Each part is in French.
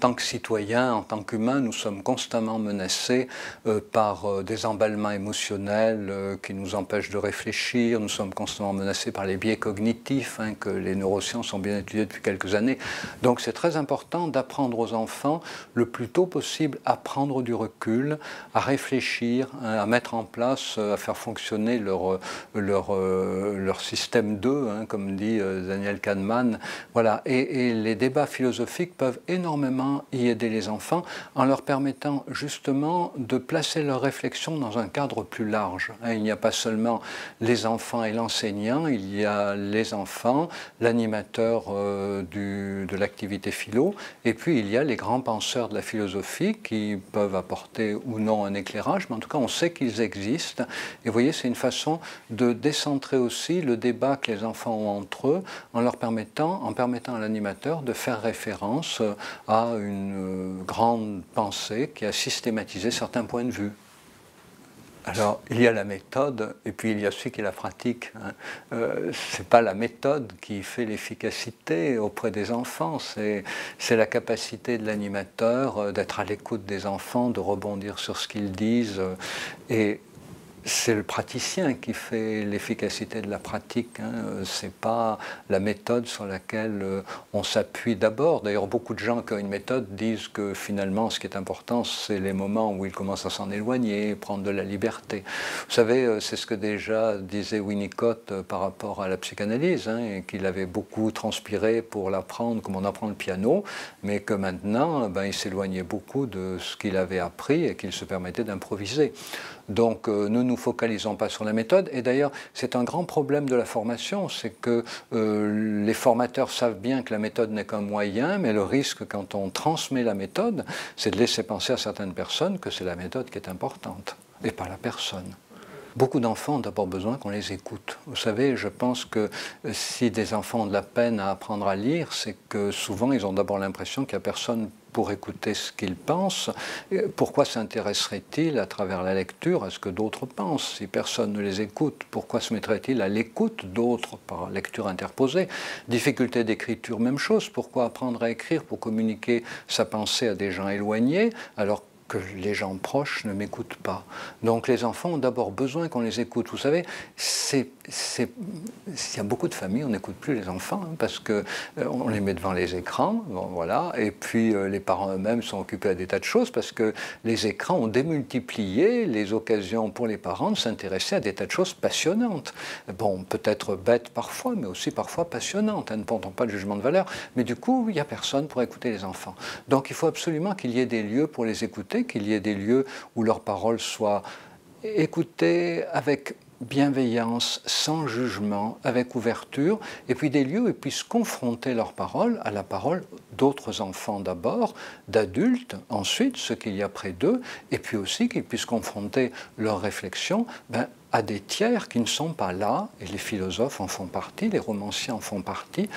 tant que citoyens, en tant qu'humains, nous sommes constamment menacés par des emballements émotionnels qui nous empêchent de réfléchir. Nous sommes constamment menacés par les biais cognitifs que les neurosciences ont bien étudiés depuis quelques années. Donc c'est très important d'apprendre aux enfants le plus tôt possible à prendre du recul, à réfléchir, à mettre en place, à faire fonctionner leur système d'eux, comme dit Daniel Kahneman. Voilà. Et les débats philosophiques peuvent énormément y aider les enfants en leur permettant justement de placer leur réflexion dans un cadre plus large. Il n'y a pas seulement les enfants et l'enseignant, il y a les enfants, l'animateur de l'activité philo, et puis il y a les grands penseurs de la philosophie qui peuvent apporter ou non un éclairage, mais en tout cas on sait qu'ils existent. Et vous voyez, c'est une façon de décentrer aussi le débat que les enfants ont entre eux en permettant à l'animateur de faire référence à une grande pensée qui a systématisé certains points de vue. Alors, il y a la méthode, et puis il y a celui qui est la pratique. Ce n'est pas la méthode qui fait l'efficacité auprès des enfants, c'est la capacité de l'animateur d'être à l'écoute des enfants, de rebondir sur ce qu'ils disent, et c'est le praticien qui fait l'efficacité de la pratique. Ce n'est pas la méthode sur laquelle on s'appuie d'abord. D'ailleurs, beaucoup de gens qui ont une méthode disent que finalement, ce qui est important, c'est les moments où ils commencent à s'en éloigner, prendre de la liberté. Vous savez, c'est ce que déjà disait Winnicott par rapport à la psychanalyse, et qu'il avait beaucoup transpiré pour l'apprendre comme on apprend le piano, mais que maintenant, il s'éloignait beaucoup de ce qu'il avait appris et qu'il se permettait d'improviser. Donc ne nous focalisons pas sur la méthode, et d'ailleurs c'est un grand problème de la formation, c'est que les formateurs savent bien que la méthode n'est qu'un moyen, mais le risque quand on transmet la méthode, c'est de laisser penser à certaines personnes que c'est la méthode qui est importante, et pas la personne. Beaucoup d'enfants ont d'abord besoin qu'on les écoute. Vous savez, je pense que si des enfants ont de la peine à apprendre à lire, c'est que souvent ils ont d'abord l'impression qu'il n'y a personne pour écouter ce qu'ils pensent. Pourquoi s'intéresserait-il à travers la lecture à ce que d'autres pensent? Si personne ne les écoute, pourquoi se mettrait-il à l'écoute d'autres par lecture interposée? Difficulté d'écriture, même chose. Pourquoi apprendre à écrire pour communiquer sa pensée à des gens éloignés alors que les gens proches ne m'écoutent pas? Donc les enfants ont d'abord besoin qu'on les écoute. Vous savez, il y a beaucoup de familles, on n'écoute plus les enfants parce qu'on les met devant les écrans, bon, voilà, et puis les parents eux-mêmes sont occupés à des tas de choses parce que les écrans ont démultiplié les occasions pour les parents de s'intéresser à des tas de choses passionnantes. Bon, peut-être bêtes parfois, mais aussi parfois passionnantes, ne portant pas de jugement de valeur, mais du coup, il n'y a personne pour écouter les enfants. Donc il faut absolument qu'il y ait des lieux pour les écouter, qu'il y ait des lieux où leurs paroles soient écoutées avec bienveillance, sans jugement, avec ouverture, et puis des lieux où ils puissent confronter leurs paroles à la parole d'autres enfants d'abord, d'adultes ensuite, ce qu'il y a près d'eux, et puis aussi qu'ils puissent confronter leurs réflexions à des tiers qui ne sont pas là, et les philosophes en font partie, les romanciers en font partie,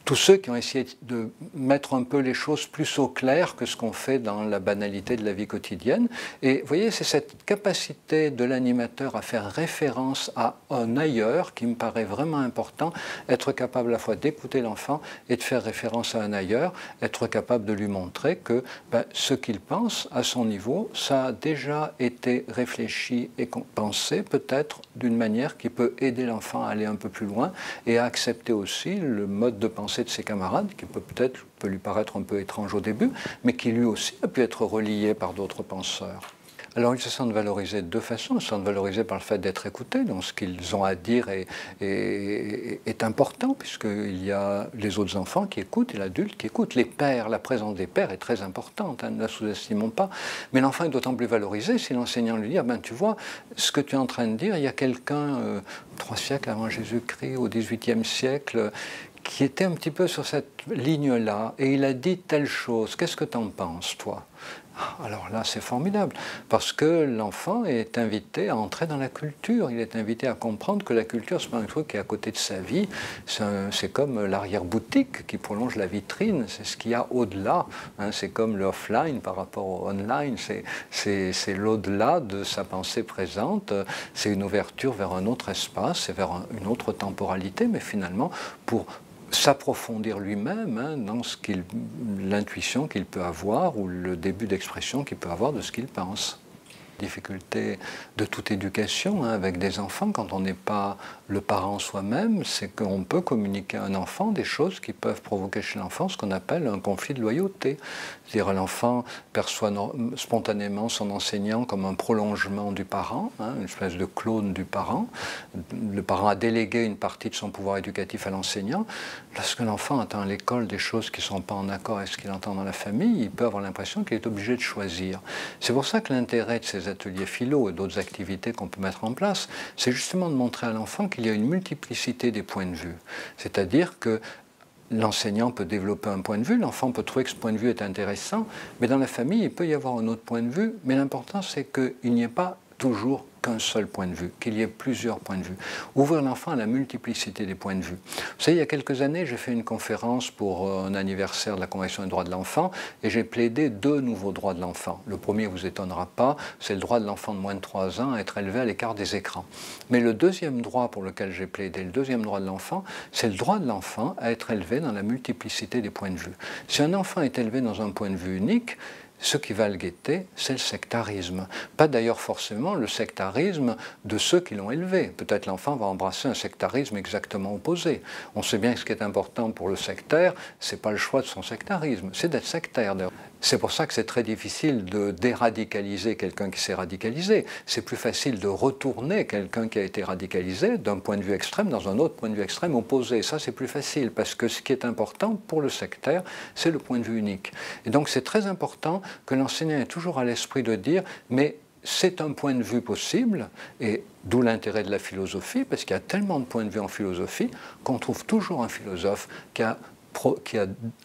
tous ceux qui ont essayé de mettre un peu les choses plus au clair que ce qu'on fait dans la banalité de la vie quotidienne. Et vous voyez, c'est cette capacité de l'animateur à faire référence à un ailleurs qui me paraît vraiment important, être capable à la fois d'écouter l'enfant et de faire référence à un ailleurs, être capable de lui montrer que ce qu'il pense à son niveau, ça a déjà été réfléchi et pensé peut-être d'une manière qui peut aider l'enfant à aller un peu plus loin et à accepter aussi le mode de pensée de ses camarades, qui peut lui paraître un peu étrange au début, mais qui lui aussi a pu être relié par d'autres penseurs. Alors ils se sentent valorisés de deux façons. Ils se sentent valorisés par le fait d'être écoutés, donc ce qu'ils ont à dire est important, puisqu'il y a les autres enfants qui écoutent et l'adulte qui écoute. Les pères, la présence des pères est très importante, ne la sous-estimons pas, mais l'enfant est d'autant plus valorisé si l'enseignant lui dit tu vois, ce que tu es en train de dire, il y a quelqu'un, 3 siècles avant Jésus-Christ, au XVIIIe siècle, qui était un petit peu sur cette ligne-là, et il a dit telle chose, qu'est-ce que tu en penses, toi? Alors là, c'est formidable, parce que l'enfant est invité à entrer dans la culture, il est invité à comprendre que la culture, ce n'est pas un truc qui est à côté de sa vie, c'est comme l'arrière-boutique qui prolonge la vitrine, c'est ce qu'il y a au-delà, c'est comme le offline par rapport au online, c'est l'au-delà de sa pensée présente, c'est une ouverture vers un autre espace et vers une autre temporalité, mais finalement, pour s'approfondir lui-même dans l'intuition qu'il peut avoir ou le début d'expression qu'il peut avoir de ce qu'il pense. Difficulté de toute éducation avec des enfants, quand on n'est pas le parent soi-même, c'est qu'on peut communiquer à un enfant des choses qui peuvent provoquer chez l'enfant ce qu'on appelle un conflit de loyauté. C'est-à-dire l'enfant perçoit spontanément son enseignant comme un prolongement du parent, une espèce de clone du parent. Le parent a délégué une partie de son pouvoir éducatif à l'enseignant. Lorsque l'enfant entend à l'école des choses qui ne sont pas en accord avec ce qu'il entend dans la famille, il peut avoir l'impression qu'il est obligé de choisir. C'est pour ça que l'intérêt de ces ateliers philo et d'autres activités qu'on peut mettre en place, c'est justement de montrer à l'enfant qu'il y a une multiplicité des points de vue. C'est-à-dire que l'enseignant peut développer un point de vue, l'enfant peut trouver que ce point de vue est intéressant, mais dans la famille, il peut y avoir un autre point de vue, mais l'important, c'est qu'il n'y ait pas toujours qu'un seul point de vue, qu'il y ait plusieurs points de vue. Ouvrir l'enfant à la multiplicité des points de vue. Vous savez, il y a quelques années, j'ai fait une conférence pour un anniversaire de la Convention des droits de l'enfant et j'ai plaidé 2 nouveaux droits de l'enfant. Le premier, vous étonnera pas, c'est le droit de l'enfant de moins de 3 ans à être élevé à l'écart des écrans. Mais le deuxième droit pour lequel j'ai plaidé, le deuxième droit de l'enfant, c'est le droit de l'enfant à être élevé dans la multiplicité des points de vue. Si un enfant est élevé dans un point de vue unique, ce qui va le guetter, c'est le sectarisme. Pas d'ailleurs forcément le sectarisme de ceux qui l'ont élevé. Peut-être l'enfant va embrasser un sectarisme exactement opposé. On sait bien que ce qui est important pour le sectaire, ce n'est pas le choix de son sectarisme, c'est d'être sectaire. C'est pour ça que c'est très difficile de déradicaliser quelqu'un qui s'est radicalisé. C'est plus facile de retourner quelqu'un qui a été radicalisé d'un point de vue extrême dans un autre point de vue extrême opposé. Ça, c'est plus facile parce que ce qui est important pour le sectaire, c'est le point de vue unique. Et donc, c'est très important que l'enseignant ait toujours à l'esprit de dire « mais c'est un point de vue possible » et d'où l'intérêt de la philosophie, parce qu'il y a tellement de points de vue en philosophie qu'on trouve toujours un philosophe qui a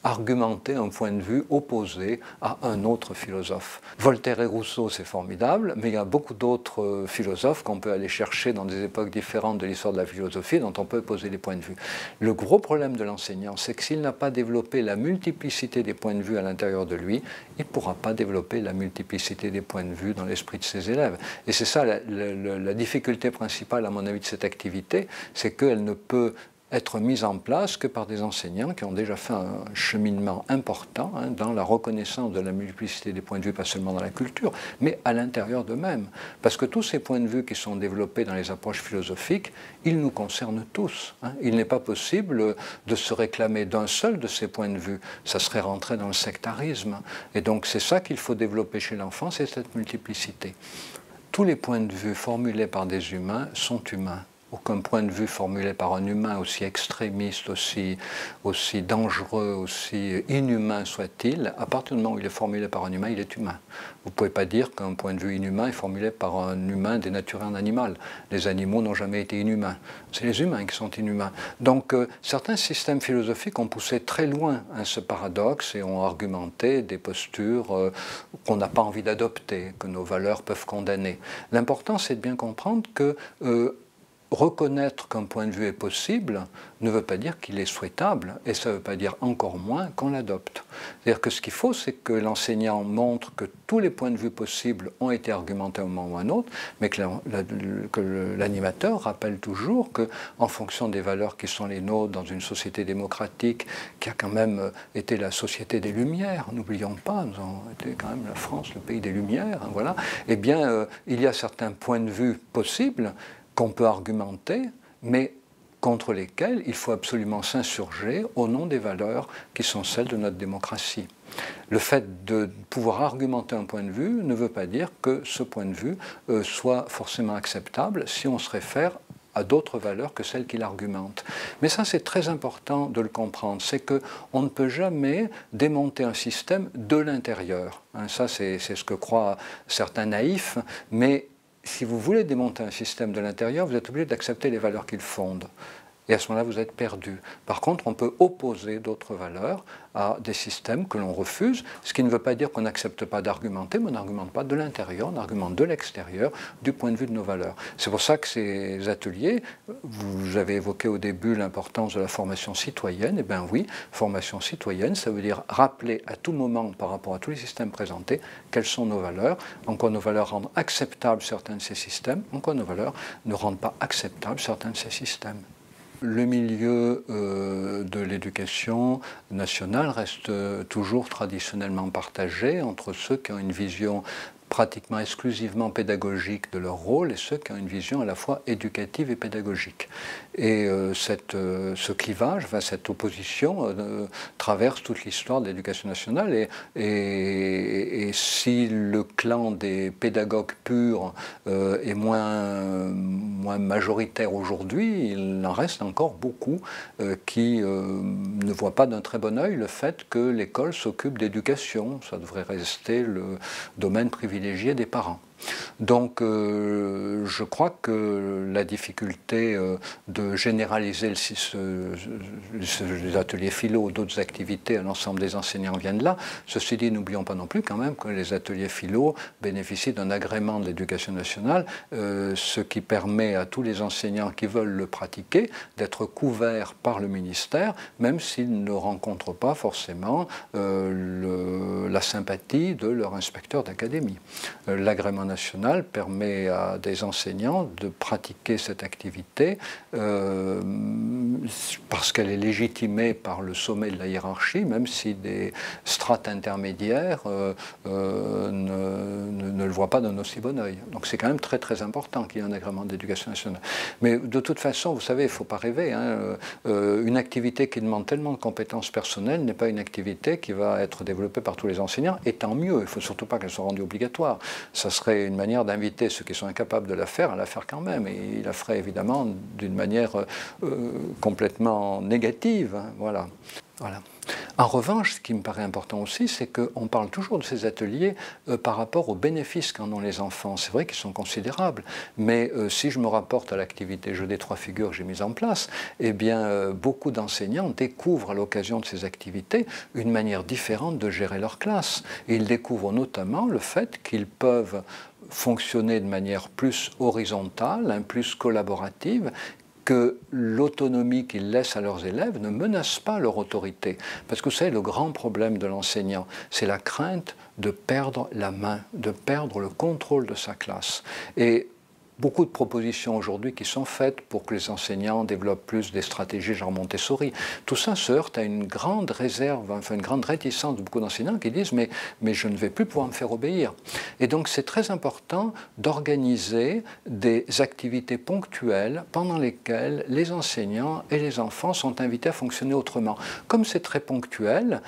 argumenté un point de vue opposé à un autre philosophe. Voltaire et Rousseau, c'est formidable, mais il y a beaucoup d'autres philosophes qu'on peut aller chercher dans des époques différentes de l'histoire de la philosophie, dont on peut poser des points de vue. Le gros problème de l'enseignant, c'est que s'il n'a pas développé la multiplicité des points de vue à l'intérieur de lui, il ne pourra pas développer la multiplicité des points de vue dans l'esprit de ses élèves. Et c'est ça la difficulté principale, à mon avis, de cette activité, c'est qu'elle ne peut être mise en place que par des enseignants qui ont déjà fait un cheminement important dans la reconnaissance de la multiplicité des points de vue, pas seulement dans la culture, mais à l'intérieur d'eux-mêmes. Parce que tous ces points de vue qui sont développés dans les approches philosophiques, ils nous concernent tous. Il n'est pas possible de se réclamer d'un seul de ces points de vue. Ça serait rentrer dans le sectarisme. Et donc c'est ça qu'il faut développer chez l'enfant, c'est cette multiplicité. Tous les points de vue formulés par des humains sont humains. Aucun point de vue formulé par un humain, aussi extrémiste, aussi dangereux, aussi inhumain soit-il, à partir du moment où il est formulé par un humain, il est humain. Vous ne pouvez pas dire qu'un point de vue inhumain est formulé par un humain dénaturé en animal. Les animaux n'ont jamais été inhumains. C'est les humains qui sont inhumains. Donc certains systèmes philosophiques ont poussé très loin ce paradoxe et ont argumenté des postures qu'on n'a pas envie d'adopter, que nos valeurs peuvent condamner. L'important, c'est de bien comprendre que reconnaître qu'un point de vue est possible ne veut pas dire qu'il est souhaitable, et ça ne veut pas dire encore moins qu'on l'adopte. C'est-à-dire que ce qu'il faut, c'est que l'enseignant montre que tous les points de vue possibles ont été argumentés à un moment ou à un autre, mais que l'animateur rappelle toujours qu'en fonction des valeurs qui sont les nôtres dans une société démocratique, qui a quand même été la société des Lumières, n'oublions pas, nous avons été quand même la France, le pays des Lumières, voilà, eh bien, il y a certains points de vue possibles qu'on peut argumenter, mais contre lesquels il faut absolument s'insurger au nom des valeurs qui sont celles de notre démocratie. Le fait de pouvoir argumenter un point de vue ne veut pas dire que ce point de vue soit forcément acceptable si on se réfère à d'autres valeurs que celles qu'il argumente. Mais ça, c'est très important de le comprendre, c'est qu'on ne peut jamais démonter un système de l'intérieur. Ça, c'est ce que croient certains naïfs, mais si vous voulez démonter un système de l'intérieur, vous êtes obligé d'accepter les valeurs qu'il fonde. Et à ce moment-là, vous êtes perdu. Par contre, on peut opposer d'autres valeurs à des systèmes que l'on refuse, ce qui ne veut pas dire qu'on n'accepte pas d'argumenter, mais on n'argumente pas de l'intérieur, on argumente de l'extérieur, du point de vue de nos valeurs. C'est pour ça que ces ateliers, vous avez évoqué au début l'importance de la formation citoyenne, et bien oui, formation citoyenne, ça veut dire rappeler à tout moment, par rapport à tous les systèmes présentés, quelles sont nos valeurs, en quoi nos valeurs rendent acceptables certains de ces systèmes, en quoi nos valeurs ne rendent pas acceptables certains de ces systèmes. Le milieu de l'éducation nationale reste toujours traditionnellement partagé entre ceux qui ont une vision pratiquement exclusivement pédagogique de leur rôle et ceux qui ont une vision à la fois éducative et pédagogique. Et ce clivage, cette opposition traverse toute l'histoire de l'éducation nationale et si le clan des pédagogues purs est moins majoritaire aujourd'hui, il en reste encore beaucoup qui ne voient pas d'un très bon œil le fait que l'école s'occupe d'éducation. Ça devrait rester le domaine privilégié des parents. Donc je crois que la difficulté de généraliser les ateliers philo ou d'autres activités à l'ensemble des enseignants vient de là. Ceci dit, n'oublions pas non plus quand même que les ateliers philo bénéficient d'un agrément de l'éducation nationale, ce qui permet à tous les enseignants qui veulent le pratiquer d'être couverts par le ministère, même s'ils ne rencontrent pas forcément la sympathie de leur inspecteur d'académie. L'agrément national permet à des enseignants de pratiquer cette activité parce qu'elle est légitimée par le sommet de la hiérarchie, même si des strates intermédiaires ne le voient pas d'un aussi bon œil. Donc c'est quand même très très important qu'il y ait un agrément d'éducation nationale. Mais de toute façon, vous savez, il ne faut pas rêver. Une activité qui demande tellement de compétences personnelles n'est pas une activité qui va être développée par tous les enseignants, et tant mieux. Il ne faut surtout pas qu'elle soit rendue obligatoire. Ça serait une manière d'inviter ceux qui sont incapables de la faire à la faire quand même. Et il la ferait évidemment d'une manière complètement négative. Voilà. En revanche, ce qui me paraît important aussi, c'est qu'on parle toujours de ces ateliers par rapport aux bénéfices qu'en ont les enfants. C'est vrai qu'ils sont considérables, mais si je me rapporte à l'activité Jeu des trois figures que j'ai mise en place, eh bien, beaucoup d'enseignants découvrent à l'occasion de ces activités une manière différente de gérer leur classe. Et ils découvrent notamment le fait qu'ils peuvent fonctionner de manière plus horizontale, plus collaborative, que l'autonomie qu'ils laissent à leurs élèves ne menace pas leur autorité. Parce que vous savez, le grand problème de l'enseignant, c'est la crainte de perdre la main, de perdre le contrôle de sa classe. Et beaucoup de propositions aujourd'hui qui sont faites pour que les enseignants développent plus des stratégies genre Montessori. Tout ça se heurte à une grande réserve, enfin une grande réticence de beaucoup d'enseignants qui disent mais je ne vais plus pouvoir me faire obéir. Et donc c'est très important d'organiser des activités ponctuelles pendant lesquelles les enseignants et les enfants sont invités à fonctionner autrement. Comme c'est très ponctuel,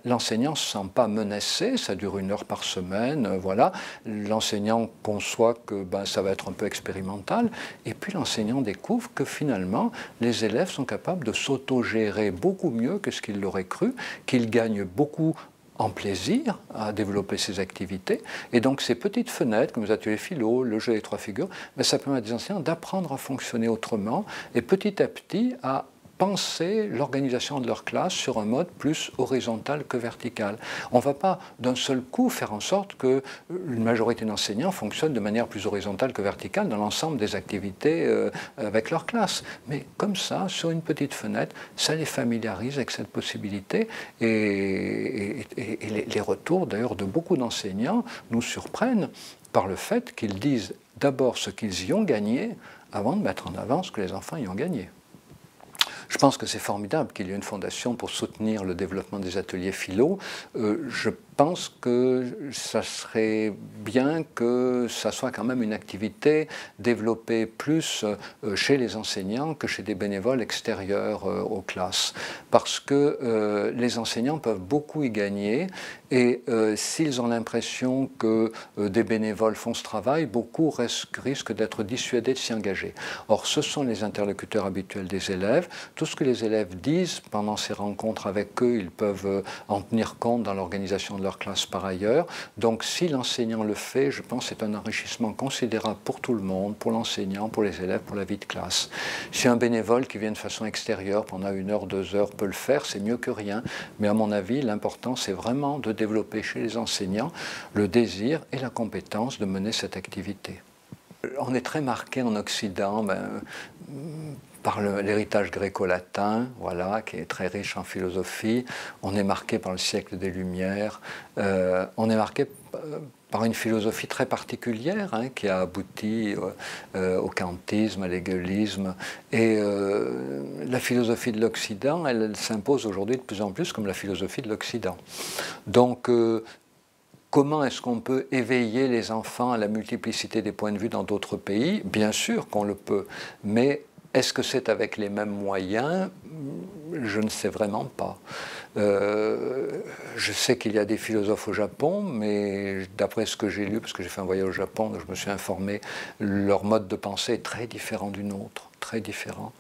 l'enseignant ne se sent pas menacé, ça dure 1 heure par semaine, voilà. L'enseignant conçoit que ça va être un peu expérimental, et puis l'enseignant découvre que finalement les élèves sont capables de s'autogérer beaucoup mieux que ce qu'ils l'auraient cru, qu'ils gagnent beaucoup en plaisir à développer ces activités, et donc ces petites fenêtres comme les ateliers philo, le jeu des trois figures, ça permet à des enseignants d'apprendre à fonctionner autrement et petit à petit à penser l'organisation de leur classe sur un mode plus horizontal que vertical. On ne va pas d'un seul coup faire en sorte qu'une majorité d'enseignants fonctionne de manière plus horizontale que verticale dans l'ensemble des activités avec leur classe. Mais comme ça, sur une petite fenêtre, ça les familiarise avec cette possibilité et les retours d'ailleurs de beaucoup d'enseignants nous surprennent par le fait qu'ils disent d'abord ce qu'ils y ont gagné avant de mettre en avant ce que les enfants y ont gagné. Je pense que c'est formidable qu'il y ait une fondation pour soutenir le développement des ateliers philo. Je pense que ça serait bien que ça soit quand même une activité développée plus chez les enseignants que chez des bénévoles extérieurs aux classes. Parce que les enseignants peuvent beaucoup y gagner et s'ils ont l'impression que des bénévoles font ce travail, beaucoup risquent d'être dissuadés de s'y engager. Or, ce sont les interlocuteurs habituels des élèves. Tout ce que les élèves disent pendant ces rencontres avec eux, ils peuvent en tenir compte dans l'organisation de leur classe par ailleurs. Donc si l'enseignant le fait, je pense que c'est un enrichissement considérable pour tout le monde, pour l'enseignant, pour les élèves, pour la vie de classe. Si un bénévole qui vient de façon extérieure pendant 1 heure, 2 heures peut le faire, c'est mieux que rien. Mais à mon avis, l'important c'est vraiment de développer chez les enseignants le désir et la compétence de mener cette activité. On est très marqué en Occident par l'héritage gréco-latin, voilà, qui est très riche en philosophie. On est marqué par le siècle des Lumières. On est marqué par une philosophie très particulière qui a abouti au kantisme, à l'hégélisme. Et la philosophie de l'Occident, elle s'impose aujourd'hui de plus en plus comme la philosophie de l'Occident. Donc, comment est-ce qu'on peut éveiller les enfants à la multiplicité des points de vue dans d'autres pays? Bien sûr qu'on le peut, mais est-ce que c'est avec les mêmes moyens? Je ne sais vraiment pas. Je sais qu'il y a des philosophes au Japon, mais d'après ce que j'ai lu, parce que j'ai fait un voyage au Japon, donc je me suis informé, leur mode de pensée est très différent du nôtre, très différent.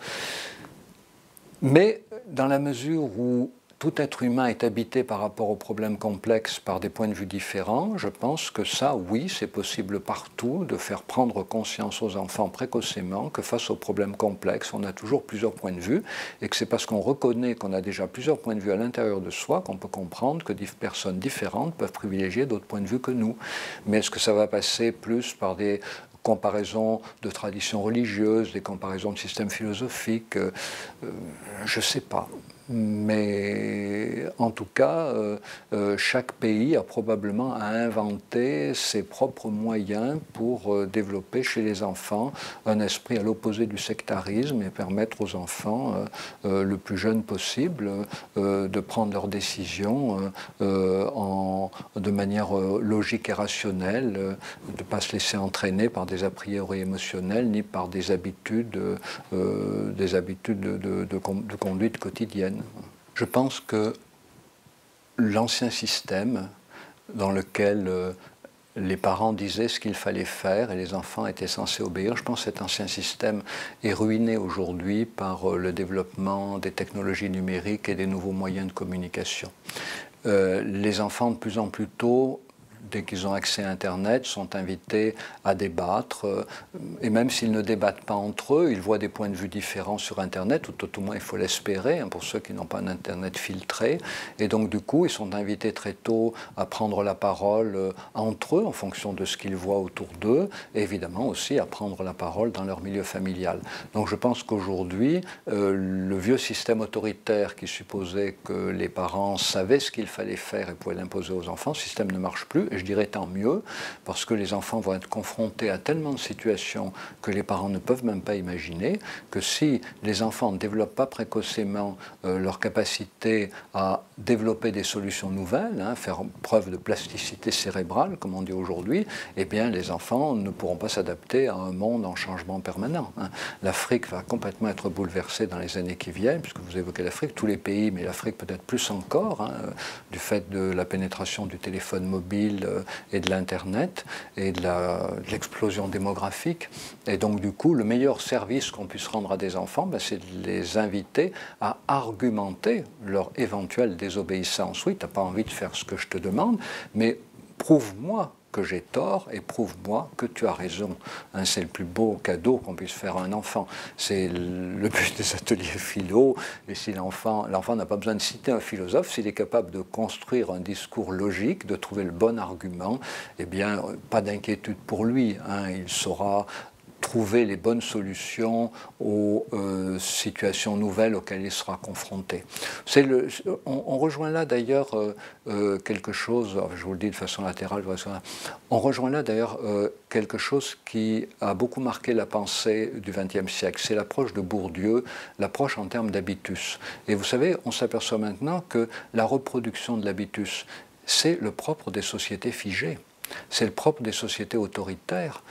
Mais dans la mesure où tout être humain est habité par rapport aux problèmes complexes par des points de vue différents, je pense que ça, oui, c'est possible partout de faire prendre conscience aux enfants précocement que face aux problèmes complexes, on a toujours plusieurs points de vue et que c'est parce qu'on reconnaît qu'on a déjà plusieurs points de vue à l'intérieur de soi qu'on peut comprendre que des personnes différentes peuvent privilégier d'autres points de vue que nous. Mais est-ce que ça va passer plus par des comparaisons de traditions religieuses, des comparaisons de systèmes philosophiques? Je ne sais pas. Mais en tout cas, chaque pays a probablement à inventer ses propres moyens pour développer chez les enfants un esprit à l'opposé du sectarisme et permettre aux enfants, le plus jeune possible, de prendre leurs décisions de manière logique et rationnelle, de ne pas se laisser entraîner par des a priori émotionnels ni par des habitudes de conduite quotidienne. Je pense que l'ancien système dans lequel les parents disaient ce qu'il fallait faire et les enfants étaient censés obéir, je pense que cet ancien système est ruiné aujourd'hui par le développement des technologies numériques et des nouveaux moyens de communication. Les enfants, de plus en plus tôt, dès qu'ils ont accès à Internet, sont invités à débattre. Et même s'ils ne débattent pas entre eux, ils voient des points de vue différents sur Internet, ou tout au moins il faut l'espérer, pour ceux qui n'ont pas un Internet filtré. Et donc du coup, ils sont invités très tôt à prendre la parole entre eux, en fonction de ce qu'ils voient autour d'eux, et évidemment aussi à prendre la parole dans leur milieu familial. Donc je pense qu'aujourd'hui, le vieux système autoritaire qui supposait que les parents savaient ce qu'il fallait faire et pouvaient l'imposer aux enfants, ce système ne marche plus. Et je dirais tant mieux, parce que les enfants vont être confrontés à tellement de situations que les parents ne peuvent même pas imaginer, que si les enfants ne développent pas précocement leur capacité à développer des solutions nouvelles, faire preuve de plasticité cérébrale, comme on dit aujourd'hui, eh bien les enfants ne pourront pas s'adapter à un monde en changement permanent. L'Afrique va complètement être bouleversée dans les années qui viennent, puisque vous évoquez l'Afrique, tous les pays, mais l'Afrique peut-être plus encore, du fait de la pénétration du téléphone mobile et de l'Internet et de l'explosion démographique. Et donc, du coup, le meilleur service qu'on puisse rendre à des enfants, c'est de les inviter à argumenter leur éventuelle désobéissance. Oui, tu n'as pas envie de faire ce que je te demande, mais prouve-moi que j'ai tort et prouve-moi que tu as raison. C'est le plus beau cadeau qu'on puisse faire à un enfant. C'est le but des ateliers philo. Et si l'enfant n'a pas besoin de citer un philosophe, s'il est capable de construire un discours logique, de trouver le bon argument, eh bien, pas d'inquiétude pour lui. Il saura trouver les bonnes solutions aux situations nouvelles auxquelles il sera confronté. On rejoint là d'ailleurs quelque chose, je vous le dis de façon latérale, on rejoint là d'ailleurs quelque chose qui a beaucoup marqué la pensée du XXe siècle. C'est l'approche de Bourdieu, l'approche en termes d'habitus. Et vous savez, on s'aperçoit maintenant que la reproduction de l'habitus, c'est le propre des sociétés figées. C'est le propre des sociétés autoritaires.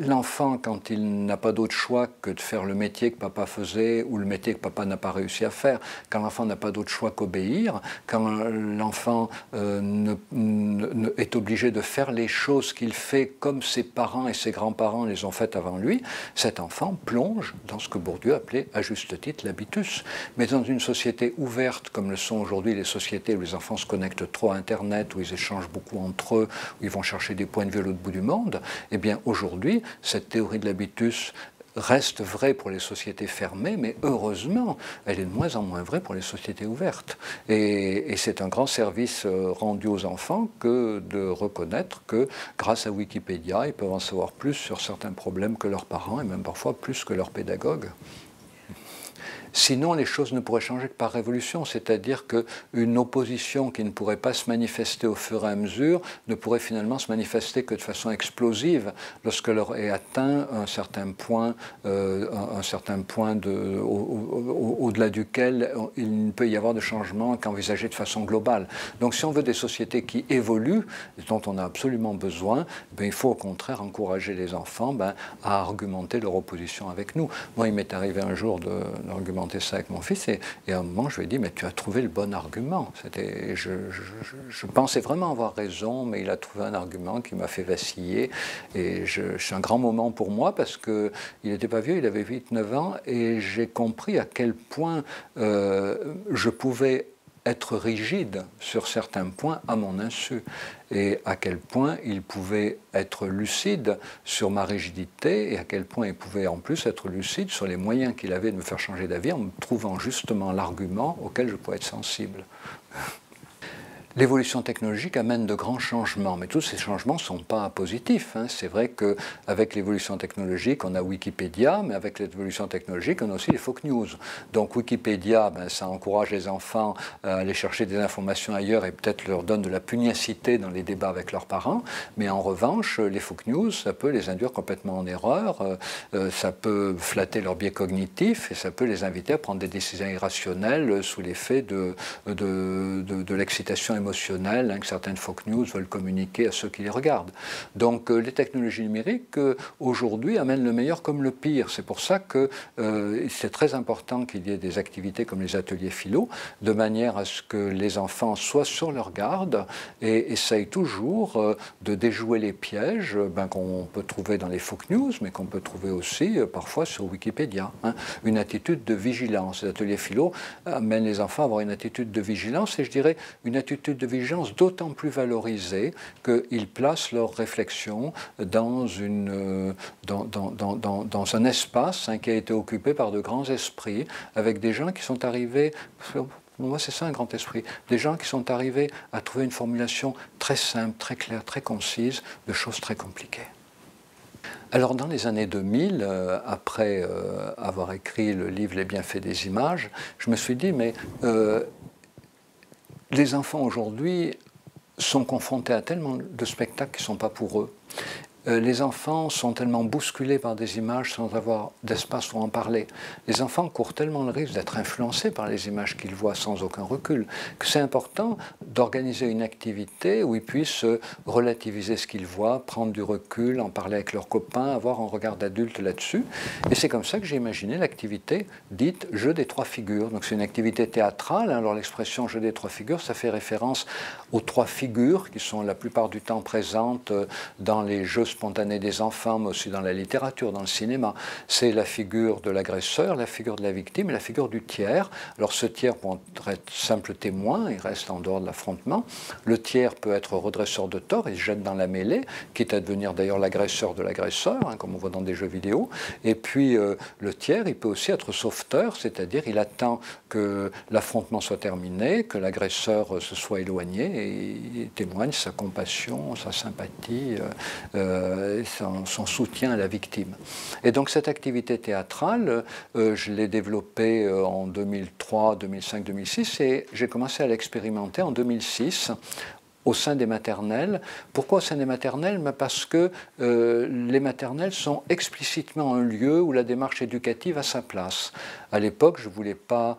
L'enfant, quand il n'a pas d'autre choix que de faire le métier que papa faisait ou le métier que papa n'a pas réussi à faire, quand l'enfant n'a pas d'autre choix qu'obéir, quand l'enfant est obligé de faire les choses qu'il fait comme ses parents et ses grands-parents les ont faites avant lui, cet enfant plonge dans ce que Bourdieu appelait à juste titre l'habitus. Mais dans une société ouverte, comme le sont aujourd'hui les sociétés où les enfants se connectent trop à Internet, où ils échangent beaucoup entre eux, où ils vont chercher des points de vue à l'autre bout du monde, eh bien aujourd'hui, cette théorie de l'habitus reste vraie pour les sociétés fermées, mais heureusement, elle est de moins en moins vraie pour les sociétés ouvertes. Et c'est un grand service rendu aux enfants que de reconnaître que, grâce à Wikipédia, ils peuvent en savoir plus sur certains problèmes que leurs parents, et même parfois plus que leurs pédagogues. Sinon, les choses ne pourraient changer que par révolution, c'est-à-dire qu'une opposition qui ne pourrait pas se manifester au fur et à mesure ne pourrait finalement se manifester que de façon explosive lorsqu'elle aurait atteint un certain point au-delà duquel il ne peut y avoir de changement qu'envisagé de façon globale. Donc si on veut des sociétés qui évoluent, dont on a absolument besoin, il faut au contraire encourager les enfants à argumenter leur opposition avec nous. Moi, il m'est arrivé un jour d'argumenter ça avec mon fils et à un moment, je lui ai dit, mais tu as trouvé le bon argument. Je pensais vraiment avoir raison, mais il a trouvé un argument qui m'a fait vaciller. Et c'est un grand moment pour moi parce qu'il n'était pas vieux, il avait 8-9 ans, et j'ai compris à quel point je pouvais être rigide sur certains points à mon insu, et à quel point il pouvait être lucide sur ma rigidité, et à quel point il pouvait en plus être lucide sur les moyens qu'il avait de me faire changer d'avis en me trouvant justement l'argument auquel je pouvais être sensible. L'évolution technologique amène de grands changements, mais tous ces changements ne sont pas positifs. C'est vrai qu'avec l'évolution technologique, on a Wikipédia, mais avec l'évolution technologique, on a aussi les fake news. Donc Wikipédia, ça encourage les enfants à aller chercher des informations ailleurs et peut-être leur donne de la pugnacité dans les débats avec leurs parents, mais en revanche, les fake news, ça peut les induire complètement en erreur, ça peut flatter leur biais cognitif et ça peut les inviter à prendre des décisions irrationnelles sous l'effet de l'excitation émotionnelle que certaines fake news veulent communiquer à ceux qui les regardent. Donc les technologies numériques aujourd'hui amènent le meilleur comme le pire. C'est pour ça que c'est très important qu'il y ait des activités comme les ateliers philo, de manière à ce que les enfants soient sur leur garde et essayent toujours de déjouer les pièges qu'on peut trouver dans les fake news, mais qu'on peut trouver aussi parfois sur Wikipédia. Une attitude de vigilance. Les ateliers philo amènent les enfants à avoir une attitude de vigilance, et je dirais une attitude de vigilance d'autant plus valorisée qu'ils placent leurs réflexions dans un espace qui a été occupé par de grands esprits, avec des gens qui sont arrivés, pour moi c'est ça un grand esprit, des gens qui sont arrivés à trouver une formulation très simple, très claire, très concise de choses très compliquées. Alors dans les années 2000, après avoir écrit le livre Les bienfaits des images, je me suis dit, mais les enfants aujourd'hui sont confrontés à tellement de spectacles qui ne sont pas pour eux. Les enfants sont tellement bousculés par des images sans avoir d'espace pour en parler. Les enfants courent tellement le risque d'être influencés par les images qu'ils voient sans aucun recul, que c'est important d'organiser une activité où ils puissent relativiser ce qu'ils voient, prendre du recul, en parler avec leurs copains, avoir un regard d'adulte là-dessus. Et c'est comme ça que j'ai imaginé l'activité dite « Jeu des trois figures ». Donc c'est une activité théâtrale. Alors l'expression « Jeu des trois figures », ça fait référence aux trois figures qui sont la plupart du temps présentes dans les jeux spontanés des enfants, mais aussi dans la littérature, dans le cinéma. C'est la figure de l'agresseur, la figure de la victime et la figure du tiers. Alors ce tiers peut être simple témoin, il reste en dehors de l'affrontement. Le tiers peut être redresseur de tort, il se jette dans la mêlée, quitte à devenir d'ailleurs l'agresseur de l'agresseur, comme on voit dans des jeux vidéo. Et puis le tiers, il peut aussi être sauveteur, c'est-à-dire il attend que l'affrontement soit terminé, que l'agresseur se soit éloigné, et il témoigne sa compassion, sa sympathie, son soutien à la victime. Et donc cette activité théâtrale, je l'ai développée en 2003, 2005, 2006, et j'ai commencé à l'expérimenter en 2006 au sein des maternelles. Pourquoi au sein des maternelles? Parce que les maternelles sont explicitement un lieu où la démarche éducative a sa place. À l'époque, je ne voulais pas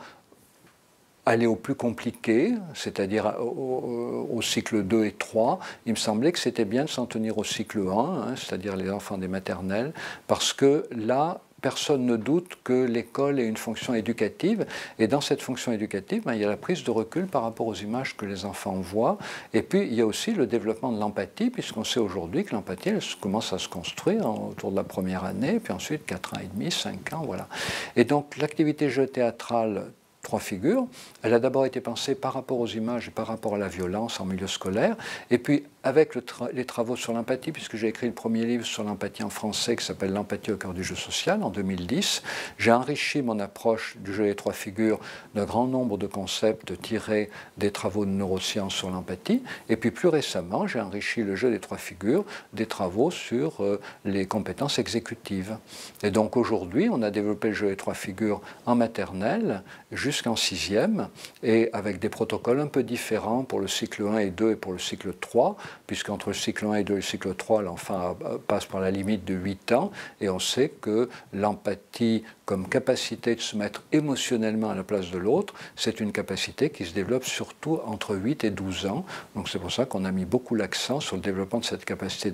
aller au plus compliqué, c'est-à-dire au cycle 2 et 3, il me semblait que c'était bien de s'en tenir au cycle 1, c'est-à-dire les enfants des maternelles, parce que là, personne ne doute que l'école ait une fonction éducative, et dans cette fonction éducative, il y a la prise de recul par rapport aux images que les enfants voient, et puis il y a aussi le développement de l'empathie, puisqu'on sait aujourd'hui que l'empathie commence à se construire autour de la première année, puis ensuite 4 ans et demi, 5 ans, voilà. Et donc l'activité jeu théâtral trois figures, elle a d'abord été pensée par rapport aux images et par rapport à la violence en milieu scolaire, et puis avec les travaux sur l'empathie, puisque j'ai écrit le premier livre sur l'empathie en français qui s'appelle L'empathie au cœur du jeu social en 2010, j'ai enrichi mon approche du jeu des trois figures d'un grand nombre de concepts tirés des travaux de neurosciences sur l'empathie. Et puis plus récemment, j'ai enrichi le jeu des trois figures des travaux sur les compétences exécutives. Et donc aujourd'hui, on a développé le jeu des trois figures en maternelle jusqu'en sixième, et avec des protocoles un peu différents pour le cycle 1 et 2 et pour le cycle 3, puisqu'entre le cycle 1 et 2 et le cycle 3, l'enfant passe par la limite de 8 ans, et on sait que l'empathie comme capacité de se mettre émotionnellement à la place de l'autre, c'est une capacité qui se développe surtout entre 8 et 12 ans. Donc c'est pour ça qu'on a mis beaucoup l'accent sur le développement de cette capacité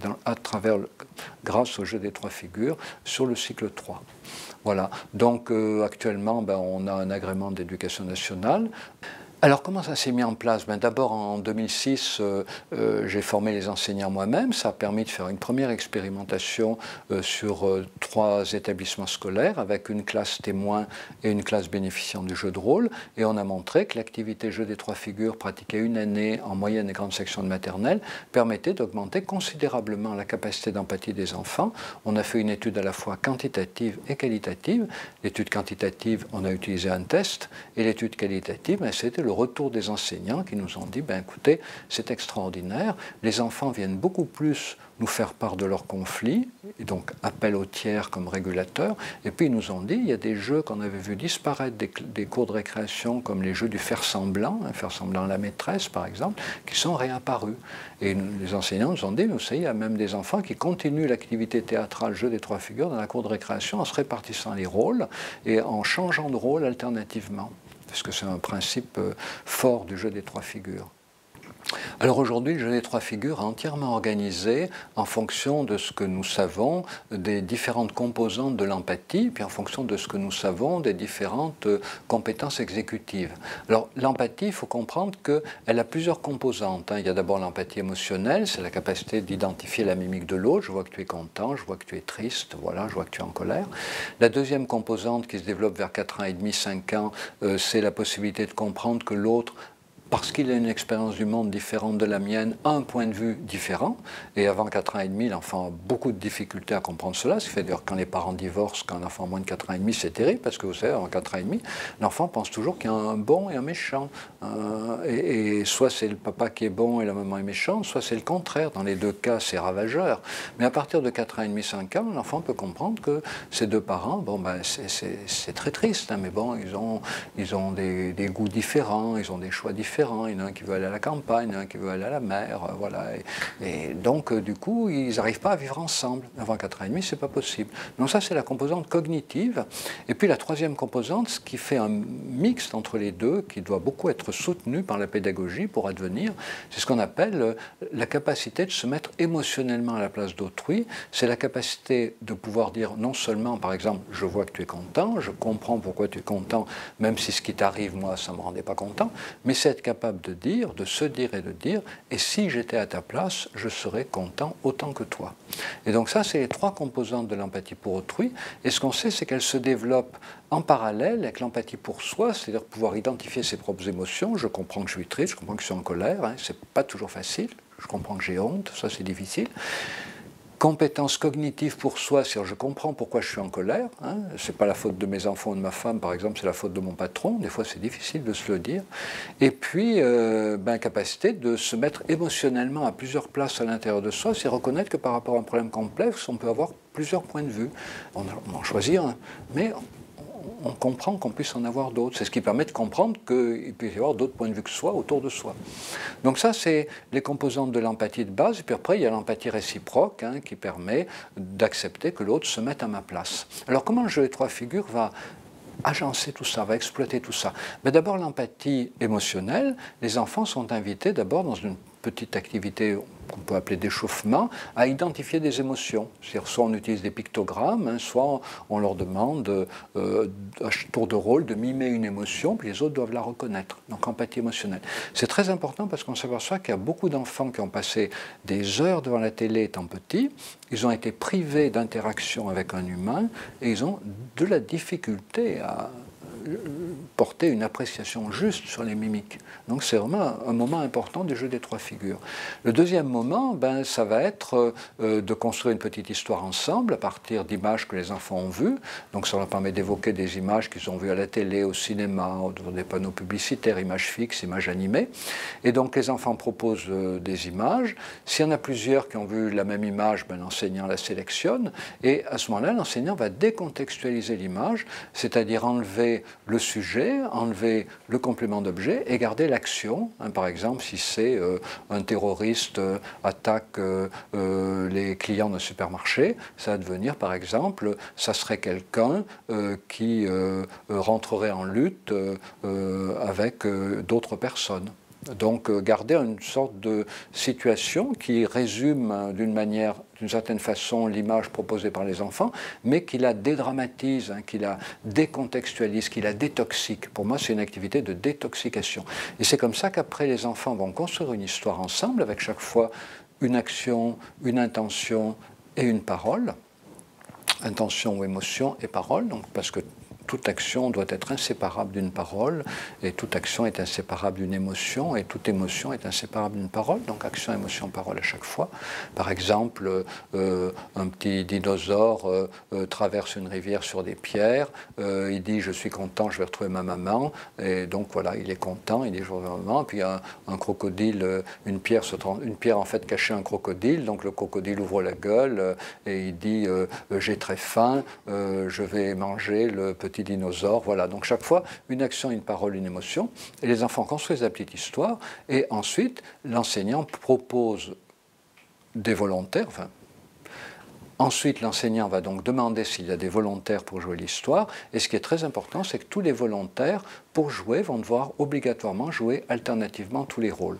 grâce au jeu des trois figures sur le cycle 3. Voilà, donc actuellement on a un agrément d'éducation nationale. Alors comment ça s'est mis en place? D'abord en 2006, j'ai formé les enseignants moi-même. Ça a permis de faire une première expérimentation sur 3 établissements scolaires avec une classe témoin et une classe bénéficiant du jeu de rôle. Et on a montré que l'activité jeu des trois figures pratiquée une année en moyenne et grande section de maternelle permettait d'augmenter considérablement la capacité d'empathie des enfants. On a fait une étude à la fois quantitative et qualitative. L'étude quantitative, on a utilisé un test, et l'étude qualitative, c'était le retour des enseignants qui nous ont dit, écoutez, c'est extraordinaire, les enfants viennent beaucoup plus nous faire part de leurs conflits, et donc appel au tiers comme régulateur, et puis ils nous ont dit, il y a des jeux qu'on avait vu disparaître des cours de récréation, comme les jeux du faire semblant à la maîtresse par exemple, qui sont réapparus. Et les enseignants nous ont dit, vous savez, il y a même des enfants qui continuent l'activité théâtrale jeu des trois figures dans la cour de récréation en se répartissant les rôles et en changeant de rôle alternativement, parce que c'est un principe fort du jeu des trois figures. Alors aujourd'hui, le jeu des trois figures est entièrement organisé en fonction de ce que nous savons des différentes composantes de l'empathie, puis en fonction de ce que nous savons des différentes compétences exécutives. Alors l'empathie, il faut comprendre qu'elle a plusieurs composantes. Il y a d'abord l'empathie émotionnelle, c'est la capacité d'identifier la mimique de l'autre. Je vois que tu es content, je vois que tu es triste, voilà, je vois que tu es en colère. La deuxième composante qui se développe vers 4 ans et demi, 5 ans, c'est la possibilité de comprendre que l'autre, parce qu'il a une expérience du monde différente de la mienne, a un point de vue différent. Et avant 4 ans et demi, l'enfant a beaucoup de difficultés à comprendre cela. Ce qui fait d'ailleurs quand les parents divorcent, quand un enfant a moins de 4 ans et demi, c'est terrible, parce que vous savez, avant 4 ans et demi, l'enfant pense toujours qu'il y a un bon et un méchant. Et soit c'est le papa qui est bon et la maman est méchante, soit c'est le contraire. Dans les deux cas, c'est ravageur. Mais à partir de 4 ans et demi, 5 ans, l'enfant peut comprendre que ces deux parents, c'est très triste, mais bon, ils ont des goûts différents, ils ont des choix différents. Il y en a un qui veut aller à la campagne, il y en a un qui veut aller à la mer, voilà. Et donc, du coup, ils n'arrivent pas à vivre ensemble. Avant 4 ans et demi, ce n'est pas possible. Donc ça, c'est la composante cognitive. Et puis la troisième composante, ce qui fait un mixte entre les deux, qui doit beaucoup être soutenu par la pédagogie pour advenir, c'est ce qu'on appelle la capacité de se mettre émotionnellement à la place d'autrui. C'est la capacité de pouvoir dire non seulement, par exemple, je vois que tu es content, je comprends pourquoi tu es content, même si ce qui t'arrive, moi, ça ne me rendait pas content, mais c'est être capable de dire, de se dire et de dire, et si j'étais à ta place, je serais content autant que toi. Et donc ça, c'est les 3 composantes de l'empathie pour autrui, et ce qu'on sait, c'est qu'elles se développent en parallèle avec l'empathie pour soi, c'est-à-dire pouvoir identifier ses propres émotions. Je comprends que je suis triste, je comprends que je suis en colère, c'est pas toujours facile, je comprends que j'ai honte, ça c'est difficile. Compétence cognitive pour soi, c'est-à-dire je comprends pourquoi je suis en colère, c'est pas la faute de mes enfants ou de ma femme par exemple, c'est la faute de mon patron, des fois c'est difficile de se le dire. Et puis, capacité de se mettre émotionnellement à plusieurs places à l'intérieur de soi, c'est reconnaître que par rapport à un problème complexe, on peut avoir plusieurs points de vue. On en choisit un, mais on comprend qu'on puisse en avoir d'autres. C'est ce qui permet de comprendre qu'il peut y avoir d'autres points de vue que soi autour de soi. Donc ça, c'est les composantes de l'empathie de base. Et puis après, il y a l'empathie réciproque qui permet d'accepter que l'autre se mette à ma place. Alors comment le jeu des trois figures va agencer tout ça, va exploiter tout ça? D'abord, l'empathie émotionnelle. Les enfants sont invités d'abord dans une petite activité qu'on peut appeler d'échauffement, à identifier des émotions. C'est-à-dire soit on utilise des pictogrammes, soit on leur demande à tour de rôle de mimer une émotion, puis les autres doivent la reconnaître. Donc empathie émotionnelle. C'est très important parce qu'on s'aperçoit qu'il y a beaucoup d'enfants qui ont passé des heures devant la télé étant petits, ils ont été privés d'interaction avec un humain et ils ont de la difficulté à porter une appréciation juste sur les mimiques. Donc c'est vraiment un moment important du jeu des trois figures. Le deuxième moment, ben, ça va être de construire une petite histoire ensemble à partir d'images que les enfants ont vues. Donc ça leur permet d'évoquer des images qu'ils ont vues à la télé, au cinéma, dans des panneaux publicitaires, images fixes, images animées. Et donc les enfants proposent des images. S'il y en a plusieurs qui ont vu la même image, ben, l'enseignant la sélectionne. Et à ce moment-là, l'enseignant va décontextualiser l'image, c'est-à-dire enlever le sujet, enlever le complément d'objet et garder l'action. Par exemple, si c'est un terroriste attaque les clients d'un supermarché, ça va devenir, par exemple, ça serait quelqu'un qui rentrerait en lutte avec d'autres personnes. Donc garder une sorte de situation qui résume d'une certaine façon l'image proposée par les enfants, mais qui la dédramatise, qui la décontextualise, qui la détoxique. Pour moi, c'est une activité de détoxication. Et c'est comme ça qu'après, les enfants vont construire une histoire ensemble, avec chaque fois une action, une intention et une parole. Intention ou émotion et parole, donc parce que toute action doit être inséparable d'une parole, et toute action est inséparable d'une émotion, et toute émotion est inséparable d'une parole, donc action, émotion, parole à chaque fois. Par exemple, un petit dinosaure traverse une rivière sur des pierres, il dit « je suis content, je vais retrouver ma maman », et donc voilà, il est content, il dit « je vais retrouver ma maman », puis un crocodile, une pierre en fait cachait un crocodile, donc le crocodile ouvre la gueule, et il dit « j'ai très faim, je vais manger le petit dinosaure », voilà. Donc chaque fois, une action, une parole, une émotion. Et les enfants construisent la petite histoire. Et ensuite, l'enseignant propose des volontaires. Ensuite, l'enseignant va donc demander s'il y a des volontaires pour jouer l'histoire. Et ce qui est très important, c'est que tous les volontaires, pour jouer, vont devoir obligatoirement jouer alternativement tous les rôles.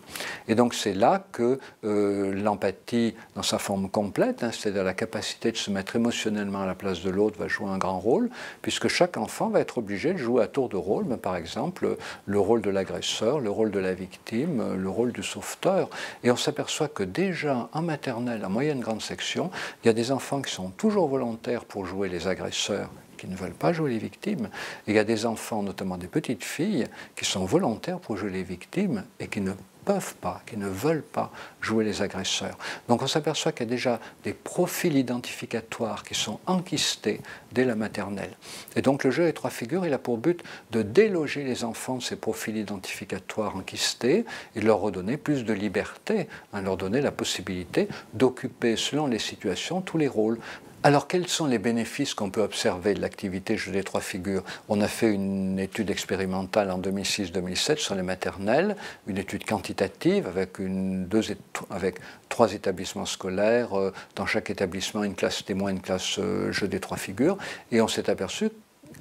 Et donc c'est là que l'empathie, dans sa forme complète, c'est-à-dire la capacité de se mettre émotionnellement à la place de l'autre, va jouer un grand rôle, puisque chaque enfant va être obligé de jouer à tour de rôle, mais par exemple le rôle de l'agresseur, le rôle de la victime, le rôle du sauveteur. Et on s'aperçoit que déjà en maternelle, en moyenne grande section, il y a des enfants qui sont toujours volontaires pour jouer les agresseurs, qui ne veulent pas jouer les victimes. Et il y a des enfants, notamment des petites filles, qui sont volontaires pour jouer les victimes et qui ne peuvent pas, qui ne veulent pas jouer les agresseurs. Donc on s'aperçoit qu'il y a déjà des profils identificatoires qui sont enquistés dès la maternelle. Et donc le jeu des trois figures, il a pour but de déloger les enfants de ces profils identificatoires enquistés et de leur redonner plus de liberté, leur donner la possibilité d'occuper, selon les situations, tous les rôles. Alors, quels sont les bénéfices qu'on peut observer de l'activité jeu des trois figures? On a fait une étude expérimentale en 2006-2007 sur les maternelles, une étude quantitative avec 3 établissements scolaires, dans chaque établissement une classe témoin, une classe jeu des trois figures, et on s'est aperçu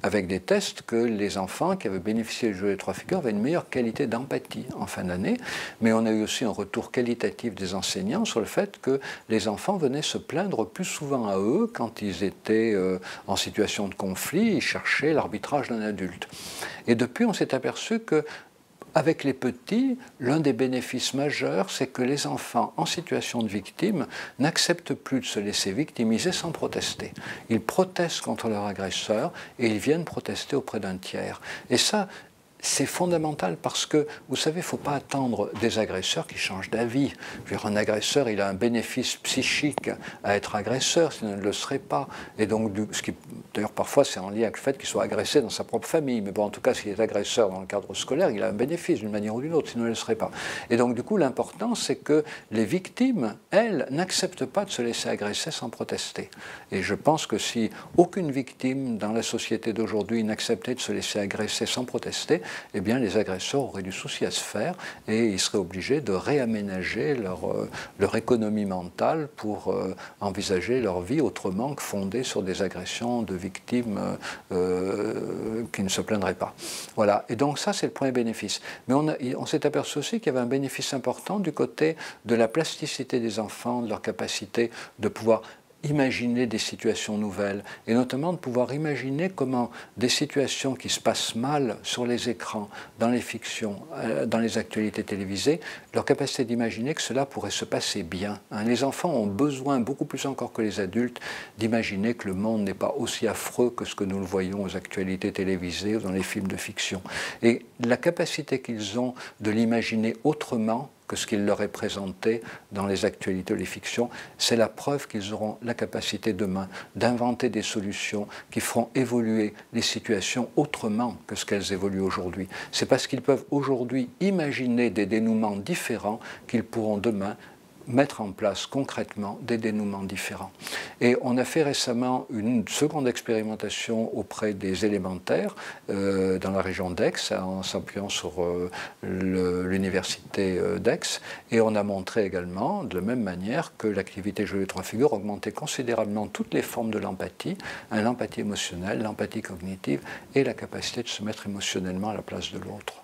avec des tests que les enfants qui avaient bénéficié du jeu des trois figures avaient une meilleure qualité d'empathie en fin d'année, mais on a eu aussi un retour qualitatif des enseignants sur le fait que les enfants venaient se plaindre plus souvent à eux quand ils étaient en situation de conflit, ils cherchaient l'arbitrage d'un adulte. Et depuis, on s'est aperçu que avec les petits, l'un des bénéfices majeurs, c'est que les enfants en situation de victime n'acceptent plus de se laisser victimiser sans protester. Ils protestent contre leur agresseur et ils viennent protester auprès d'un tiers. Et ça, c'est fondamental parce que, vous savez, il ne faut pas attendre des agresseurs qui changent d'avis. Un agresseur, il a un bénéfice psychique à être agresseur, sinon il ne le serait pas. Et donc, d'ailleurs, parfois, c'est en lien avec le fait qu'il soit agressé dans sa propre famille. Mais bon, en tout cas, s'il est agresseur dans le cadre scolaire, il a un bénéfice d'une manière ou d'une autre, sinon il ne le serait pas. Et donc, du coup, l'important, c'est que les victimes, elles, n'acceptent pas de se laisser agresser sans protester. Et je pense que si aucune victime dans la société d'aujourd'hui n'acceptait de se laisser agresser sans protester, eh bien, les agresseurs auraient du souci à se faire et ils seraient obligés de réaménager leur économie mentale pour envisager leur vie autrement que fondée sur des agressions de victimes qui ne se plaindraient pas. Voilà. Et donc ça, c'est le premier bénéfice. Mais on s'est aperçu aussi qu'il y avait un bénéfice important du côté de la plasticité des enfants, de leur capacité de pouvoir imaginer des situations nouvelles, et notamment de pouvoir imaginer comment des situations qui se passent mal sur les écrans, dans les fictions, dans les actualités télévisées, leur capacité d'imaginer que cela pourrait se passer bien. Les enfants ont besoin, beaucoup plus encore que les adultes, d'imaginer que le monde n'est pas aussi affreux que ce que nous le voyons aux actualités télévisées ou dans les films de fiction. Et la capacité qu'ils ont de l'imaginer autrement que ce qu'il leur est présenté dans les actualités ou les fictions, c'est la preuve qu'ils auront la capacité demain d'inventer des solutions qui feront évoluer les situations autrement que ce qu'elles évoluent aujourd'hui. C'est parce qu'ils peuvent aujourd'hui imaginer des dénouements différents qu'ils pourront demain mettre en place concrètement des dénouements différents. Et on a fait récemment une seconde expérimentation auprès des élémentaires dans la région d'Aix, en s'appuyant sur l'université d'Aix, et on a montré également, de la même manière, que l'activité Jeu des trois figures augmentait considérablement toutes les formes de l'empathie, l'empathie émotionnelle, l'empathie cognitive et la capacité de se mettre émotionnellement à la place de l'autre.